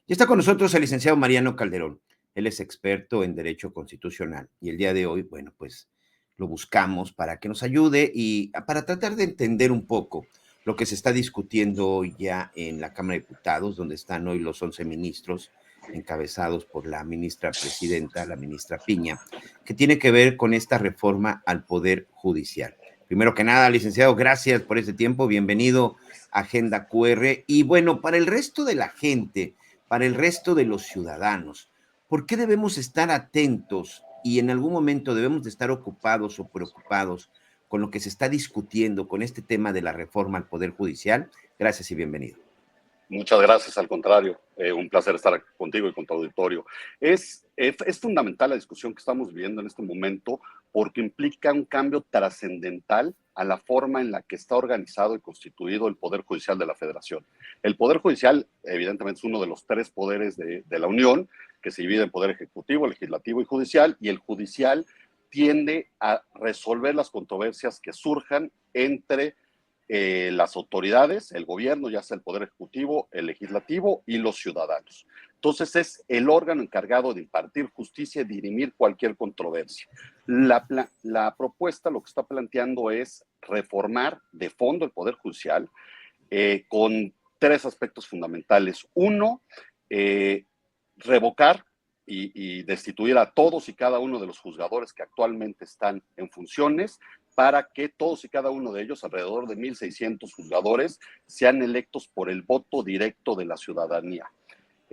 Ya está con nosotros el licenciado Mariano Calderón. Él es experto en Derecho Constitucional y el día de hoy, bueno, pues lo buscamos para que nos ayude y para tratar de entender un poco lo que se está discutiendo hoy ya en la Cámara de Diputados, donde están hoy los 11 ministros encabezados por la ministra presidenta, la ministra Piña, que tiene que ver con esta reforma al Poder Judicial. Primero que nada, licenciado, gracias por este tiempo. Bienvenido a Agenda QR. Y bueno, para el resto de la gente, para el resto de los ciudadanos. ¿Por qué debemos estar atentos y en algún momento debemos de estar ocupados o preocupados con lo que se está discutiendo con este tema de la reforma al Poder Judicial? Gracias y bienvenido. Muchas gracias, al contrario, un placer estar contigo y con tu auditorio. Es fundamental la discusión que estamos viviendo en este momento porque implica un cambio trascendental a la forma en la que está organizado y constituido el Poder Judicial de la Federación. El Poder Judicial, evidentemente, es uno de los tres poderes de la Unión, que se divide en Poder Ejecutivo, Legislativo y Judicial, y el Judicial tiende a resolver las controversias que surjan entre las autoridades, el gobierno, ya sea el Poder Ejecutivo, el Legislativo y los ciudadanos. Entonces es el órgano encargado de impartir justicia y dirimir cualquier controversia. La propuesta lo que está planteando es reformar de fondo el Poder Judicial con tres aspectos fundamentales. Uno, revocar y destituir a todos y cada uno de los juzgadores que actualmente están en funciones para que todos y cada uno de ellos, alrededor de 1,600 juzgadores, sean electos por el voto directo de la ciudadanía.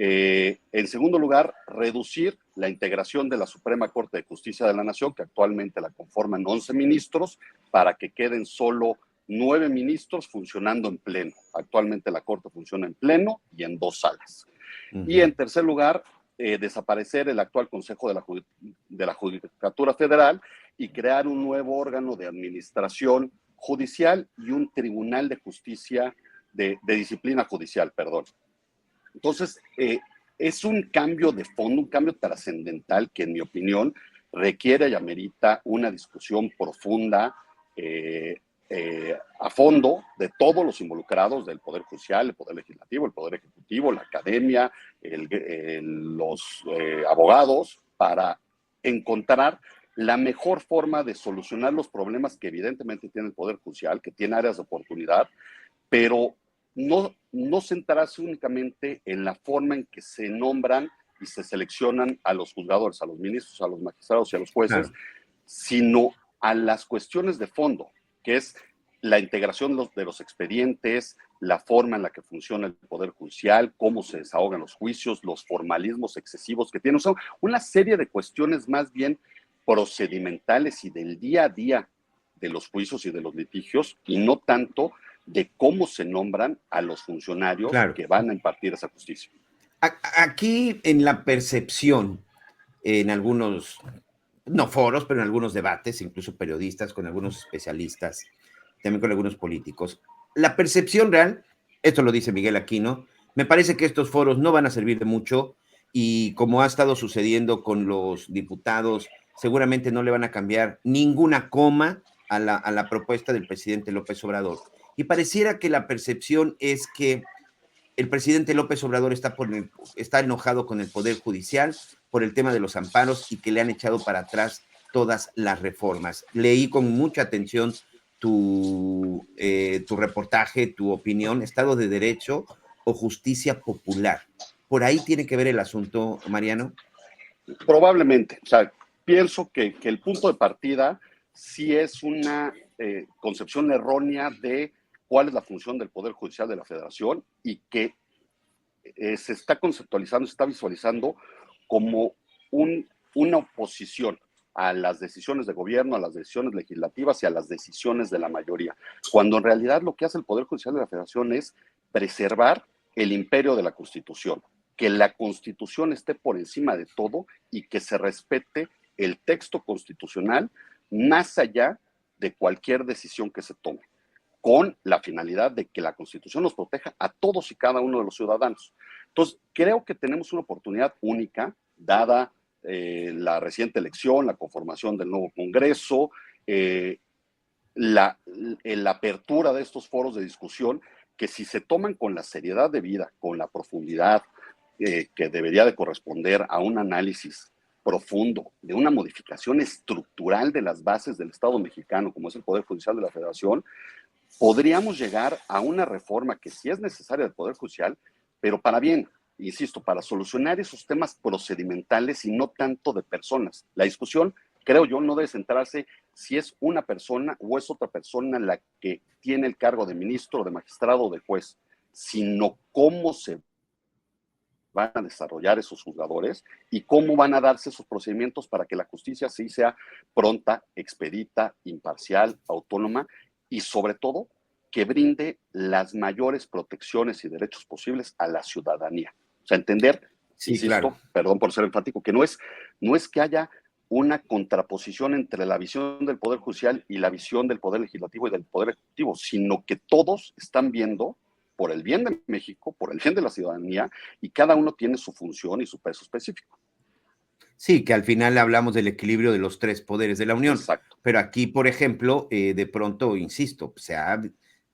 En segundo lugar, reducir la integración de la Suprema Corte de Justicia de la Nación, que actualmente la conforman 11 ministros, para que queden solo 9 ministros funcionando en pleno. Actualmente la Corte funciona en pleno y en 2 salas. Y en tercer lugar, desaparecer el actual Consejo de la Judicatura Federal y crear un nuevo órgano de administración judicial y un tribunal de justicia, de disciplina judicial, perdón. Entonces, es un cambio de fondo, un cambio trascendental que, en mi opinión, requiere y amerita una discusión profunda, a fondo, de todos los involucrados del Poder Judicial, el Poder Legislativo, el Poder Ejecutivo, la academia, los abogados, para encontrar la mejor forma de solucionar los problemas que evidentemente tiene el Poder Judicial, que tiene áreas de oportunidad, pero no centrarse únicamente en la forma en que se nombran y se seleccionan a los juzgadores, a los ministros, a los magistrados y a los jueces, claro, sino a las cuestiones de fondo, que es la integración de los expedientes, la forma en la que funciona el Poder Judicial, cómo se desahogan los juicios, los formalismos excesivos que tienen. O sea, una serie de cuestiones más bien procedimentales y del día a día de los juicios y de los litigios, y no tanto de cómo se nombran a los funcionarios, claro, que van a impartir esa justicia. Aquí en la percepción, en algunos, no foros, pero en algunos debates, incluso periodistas, con algunos especialistas, también con algunos políticos, la percepción real, esto lo dice Miguel Aquino, me parece que estos foros no van a servir de mucho y como ha estado sucediendo con los diputados, seguramente no le van a cambiar ninguna coma a la propuesta del presidente López Obrador. Y pareciera que la percepción es que el presidente López Obrador está enojado con el Poder Judicial por el tema de los amparos y que le han echado para atrás todas las reformas. Leí con mucha atención tu reportaje, tu opinión, Estado de Derecho o justicia popular. ¿Por ahí tiene que ver el asunto, Mariano? Probablemente. O sea, pienso que el punto de partida sí es una concepción errónea de cuál es la función del Poder Judicial de la Federación y que se está conceptualizando, se está visualizando como una oposición a las decisiones de gobierno, a las decisiones legislativas y a las decisiones de la mayoría, cuando en realidad lo que hace el Poder Judicial de la Federación es preservar el imperio de la Constitución, que la Constitución esté por encima de todo y que se respete el texto constitucional más allá de cualquier decisión que se tome, con la finalidad de que la Constitución nos proteja a todos y cada uno de los ciudadanos. Entonces, creo que tenemos una oportunidad única, dada la reciente elección, la conformación del nuevo Congreso, la apertura de estos foros de discusión, que si se toman con la seriedad debida, con la profundidad, que debería de corresponder a un análisis profundo de una modificación estructural de las bases del Estado mexicano, como es el Poder Judicial de la Federación, podríamos llegar a una reforma que sí es necesaria del Poder Judicial, pero para bien, insisto, para solucionar esos temas procedimentales y no tanto de personas. La discusión, creo yo, no debe centrarse si es una persona o es otra persona la que tiene el cargo de ministro, de magistrado o de juez, sino cómo se van a desarrollar esos juzgadores y cómo van a darse esos procedimientos para que la justicia sí sea pronta, expedita, imparcial, autónoma y sobre todo que brinde las mayores protecciones y derechos posibles a la ciudadanía. O sea, entender, Sí, insisto, claro. perdón por ser enfático, que no es que haya una contraposición entre la visión del Poder Judicial y la visión del Poder Legislativo y del Poder Ejecutivo, sino que todos están viendo por el bien de México, por el bien de la ciudadanía, y cada uno tiene su función y su peso específico. Sí, que al final hablamos del equilibrio de los tres poderes de la Unión, Exacto. pero aquí, por ejemplo, de pronto, insisto,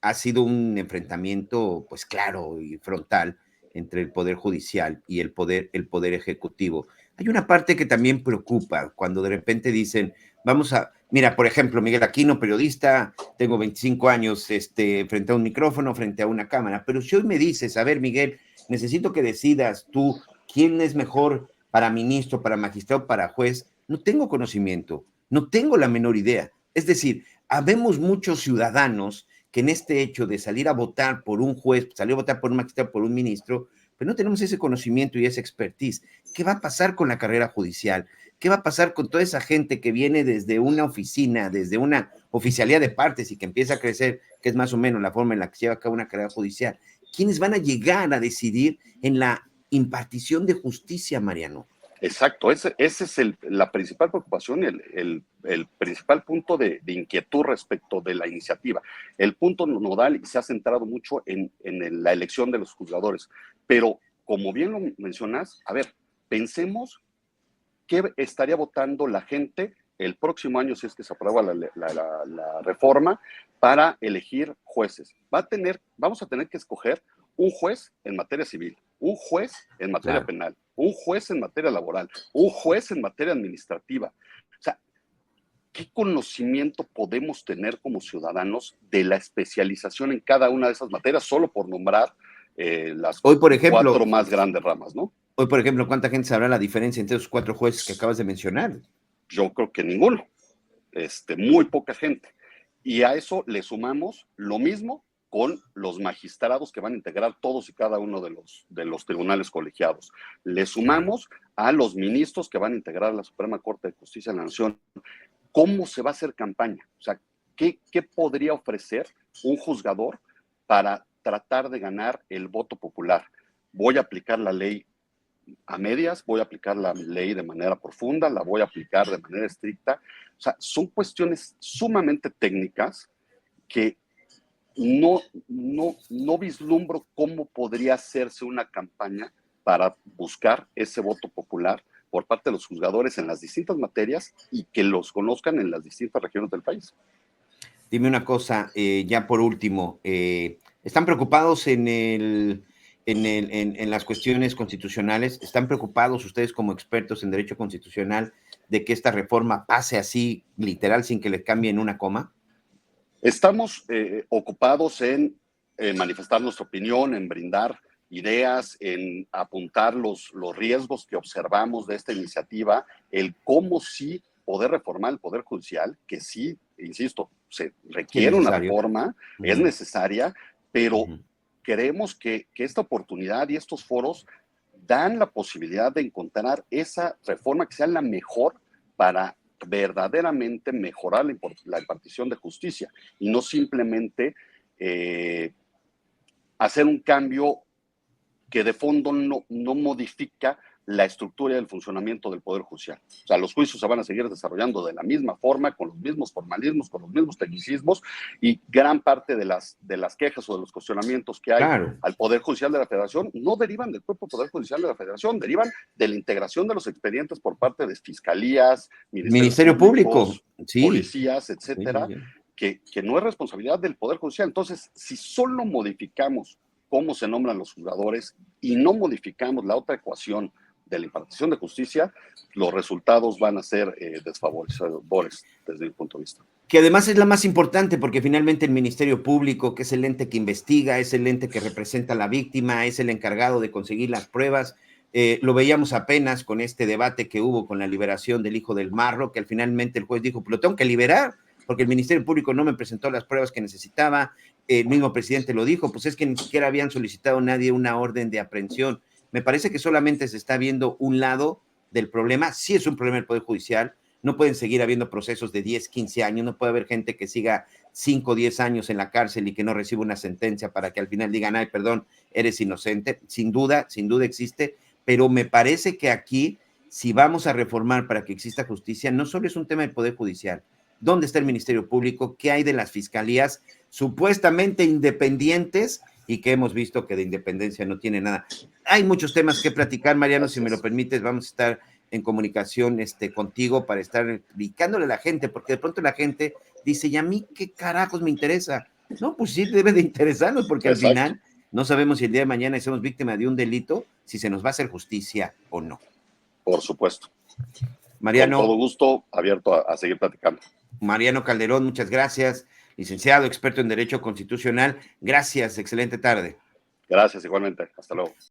ha sido un enfrentamiento, pues claro y frontal entre el Poder Judicial y el poder Ejecutivo. Hay una parte que también preocupa cuando de repente dicen, mira, por ejemplo, Miguel Aquino, periodista, tengo 25 años frente a un micrófono, frente a una cámara, pero si hoy me dices, a ver, Miguel, necesito que decidas tú quién es mejor para ministro, para magistrado, para juez, no tengo conocimiento, no tengo la menor idea. Es decir, habemos muchos ciudadanos que en este hecho de salir a votar por un juez, salir a votar por un magistrado, por un ministro, pero no tenemos ese conocimiento y esa expertise. ¿Qué va a pasar con la carrera judicial? ¿Qué va a pasar con toda esa gente que viene desde una oficina, desde una oficialía de partes y que empieza a crecer, que es más o menos la forma en la que se lleva a cabo una carrera judicial? ¿Quiénes van a llegar a decidir en la impartición de justicia, Mariano? Exacto, ese es la principal preocupación y el principal punto de inquietud respecto de la iniciativa. El punto nodal se ha centrado mucho en la elección de los juzgadores, pero como bien lo mencionas, a ver, pensemos qué estaría votando la gente el próximo año si es que se aprueba la reforma para elegir jueces. Vamos a tener que escoger un juez en materia civil, un juez en materia Claro. penal, un juez en materia laboral, un juez en materia administrativa. O sea, ¿qué conocimiento podemos tener como ciudadanos de la especialización en cada una de esas materias, solo por nombrar las Hoy, por cuatro ejemplo, más grandes ramas, ¿no? ¿cuánta gente sabrá la diferencia entre esos cuatro jueces que acabas de mencionar? Yo creo que ninguno, muy poca gente. Y a eso le sumamos lo mismo con los magistrados que van a integrar todos y cada uno de los tribunales colegiados. Le Claro. sumamos a los ministros que van a integrar la Suprema Corte de Justicia de la Nación. ¿Cómo se va a hacer campaña? O sea, ¿qué podría ofrecer un juzgador para tratar de ganar el voto popular? Voy a aplicar la ley a medias, voy a aplicar la ley de manera profunda, la voy a aplicar de manera estricta. O sea, son cuestiones sumamente técnicas que no vislumbro cómo podría hacerse una campaña para buscar ese voto popular por parte de los juzgadores en las distintas materias y que los conozcan en las distintas regiones del país. Dime una cosa, ya por último, ¿están preocupados en las cuestiones constitucionales? ¿Están preocupados ustedes como expertos en derecho constitucional de que esta reforma pase así, literal, sin que le cambien una coma? Estamos ocupados en manifestar nuestra opinión, en brindar ideas, en apuntar los riesgos que observamos de esta iniciativa, el cómo sí poder reformar el Poder Judicial, que sí, insisto, se Sí, es requiere una necesario. reforma, es Ujú, necesaria, pero ujú. creemos que esta oportunidad y estos foros dan la posibilidad de encontrar esa reforma que sea la mejor para verdaderamente mejorar la impartición de justicia y no simplemente eh, hacer un cambio que de fondo no modifica la estructura y el funcionamiento del Poder Judicial. O sea, los juicios se van a seguir desarrollando de la misma forma, con los mismos formalismos, con los mismos tecnicismos, y gran parte de las quejas o de los cuestionamientos que hay Claro. al Poder Judicial de la Federación no derivan del propio Poder Judicial de la Federación, derivan de la integración de los expedientes por parte de fiscalías, ministerios Ministerio Público, públicos, sí. policías, Sí, sí, etcétera, sí. que no es responsabilidad del Poder Judicial. Entonces, si solo modificamos cómo se nombran los jugadores y no modificamos la otra ecuación de la impartición de justicia, los resultados van a ser desfavorecedores desde mi punto de vista. Que además es la más importante porque finalmente el Ministerio Público, que es el ente que investiga, es el ente que representa a la víctima, es el encargado de conseguir las pruebas. Lo veíamos apenas con este debate que hubo con la liberación del hijo del Marro, que al finalmente el juez dijo, pues lo tengo que liberar porque el Ministerio Público no me presentó las pruebas que necesitaba. El mismo presidente lo dijo, pues es que ni siquiera habían solicitado nadie una orden de aprehensión. Me parece que solamente se está viendo un lado del problema. Sí es un problema del Poder Judicial. No pueden seguir habiendo procesos de 10, 15 años. No puede haber gente que siga 5, 10 años en la cárcel y que no reciba una sentencia para que al final digan, ay, perdón, eres inocente. Sin duda existe. Pero me parece que aquí, si vamos a reformar para que exista justicia, no solo es un tema del Poder Judicial. ¿Dónde está el Ministerio Público? ¿Qué hay de las fiscalías supuestamente independientes y que hemos visto que de independencia no tiene nada? Hay muchos temas que platicar, Mariano, si me lo permites, vamos a estar en comunicación contigo para estar explicándole a la gente, porque de pronto la gente dice, ¿y a mí qué carajos me interesa? No, pues sí debe de interesarnos, porque Exacto. al final no sabemos si el día de mañana somos víctimas de un delito, si se nos va a hacer justicia o no. Por supuesto. Mariano. Con todo gusto, abierto a seguir platicando. Mariano Calderón, muchas gracias. Licenciado, experto en Derecho Constitucional. Gracias, excelente tarde. Gracias, igualmente. Hasta luego.